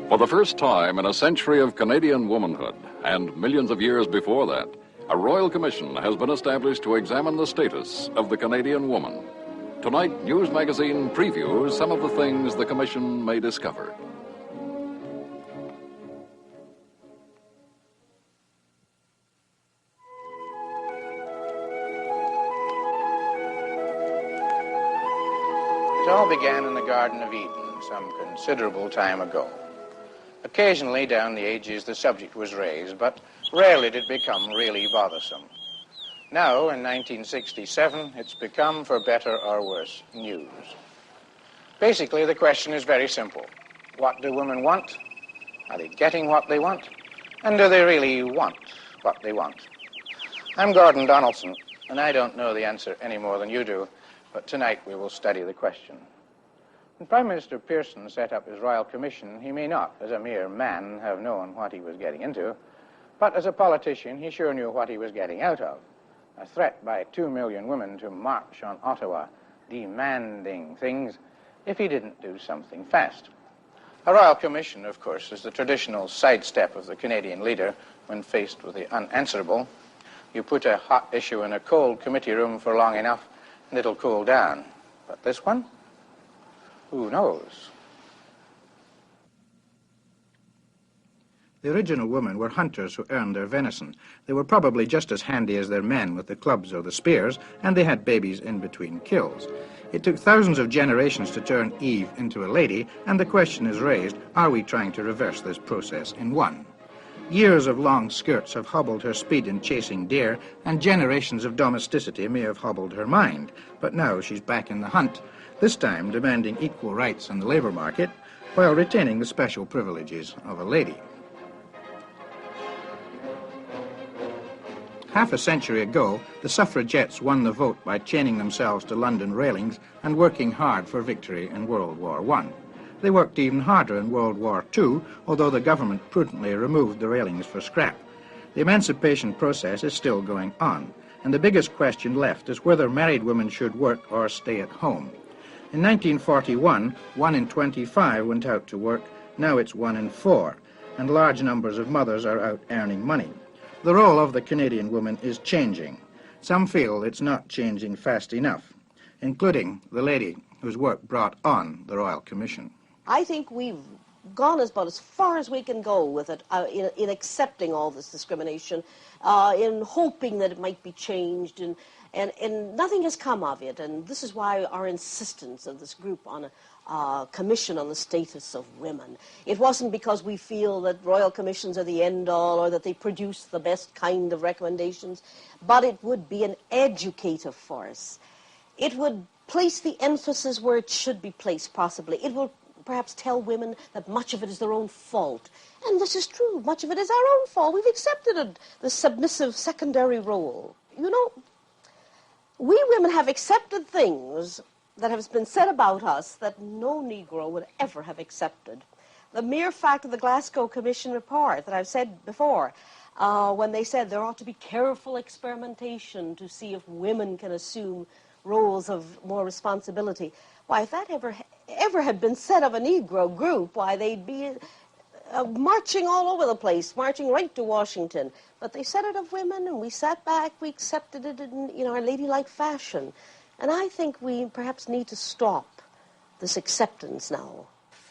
For the first time in a century of Canadian womanhood, and millions of years before that, a royal commission has been established to examine the status of the Canadian woman. Tonight, News Magazine previews some of the things the commission may discover. It all began in the Garden of Eden some considerable time ago. Occasionally, down the ages, the subject was raised, but rarely did it become really bothersome. Now, in 1967, it's become, for better or worse, news. Basically, the question is very simple. What do women want? Are they getting what they want? And do they really want what they want? I'm Gordon Donaldson, and I don't know the answer any more than you do, but tonight we will study the question. When Prime Minister Pearson set up his Royal Commission, he may not, as a mere man, have known what he was getting into, but as a politician, he sure knew what he was getting out of. A threat by 2 million women to march on Ottawa, demanding things if he didn't do something fast. A Royal Commission, of course, is the traditional sidestep of the Canadian leader when faced with the unanswerable. You put a hot issue in a cold committee room for long enough, and it'll cool down. But this one? Who knows? The original women were hunters who earned their venison. They were probably just as handy as their men with the clubs or the spears, and they had babies in between kills. It took thousands of generations to turn Eve into a lady, and the question is raised, are we trying to reverse this process in one? Years of long skirts have hobbled her speed in chasing deer, and generations of domesticity may have hobbled her mind. But now she's back in the hunt, this time demanding equal rights in the labor market, while retaining the special privileges of a lady. Half a century ago, the suffragettes won the vote by chaining themselves to London railings and working hard for victory in World War I. They worked even harder in World War II, although the government prudently removed the railings for scrap. The emancipation process is still going on, and the biggest question left is whether married women should work or stay at home. In 1941, 1 in 25 went out to work. Now it's 1 in 4, and large numbers of mothers are out earning money. The role of the Canadian woman is changing. Some feel it's not changing fast enough, including the lady whose work brought on the Royal Commission. I think we've gone about as far as we can go with it, in accepting all this discrimination, in hoping that it might be changed, and nothing has come of it. And this is why our insistence of this group on a commission on the status of women. It wasn't because we feel that royal commissions are the end-all or that they produce the best kind of recommendations, but it would be an educative force. It would place the emphasis where it should be placed, possibly. It will perhaps tell women that much of it is their own fault. And this is true. Much of it is our own fault. We've accepted it, the submissive secondary role. You know, we women have accepted things that have been said about us that no Negro would ever have accepted. The mere fact of the Glasgow Commission report that I've said before, when they said there ought to be careful experimentation to see if women can assume roles of more responsibility. Why, if that ever had been said of a Negro group, why, they'd be marching all over the place, marching right to Washington. But they said it of women, and we sat back, we accepted it in our ladylike fashion. And I think we perhaps need to stop this acceptance now.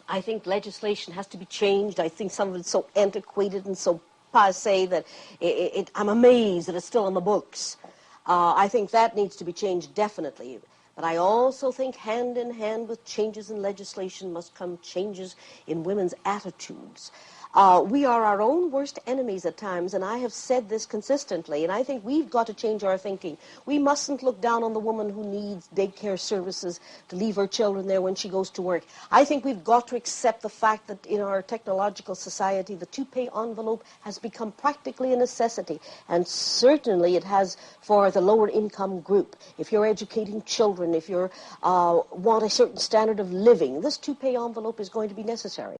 I think legislation has to be changed. I think some of it's so antiquated and so passé that I'm amazed that it's still on the books. I think that needs to be changed definitely. But I also think hand in hand with changes in legislation must come changes in women's attitudes. We are our own worst enemies at times, and I have said this consistently, and I think we've got to change our thinking. We mustn't look down on the woman who needs daycare services to leave her children there when she goes to work. I think we've got to accept the fact that in our technological society, the two-pay envelope has become practically a necessity, and certainly it has for the lower income group. If you're educating children, if you want a certain standard of living, this two-pay envelope is going to be necessary.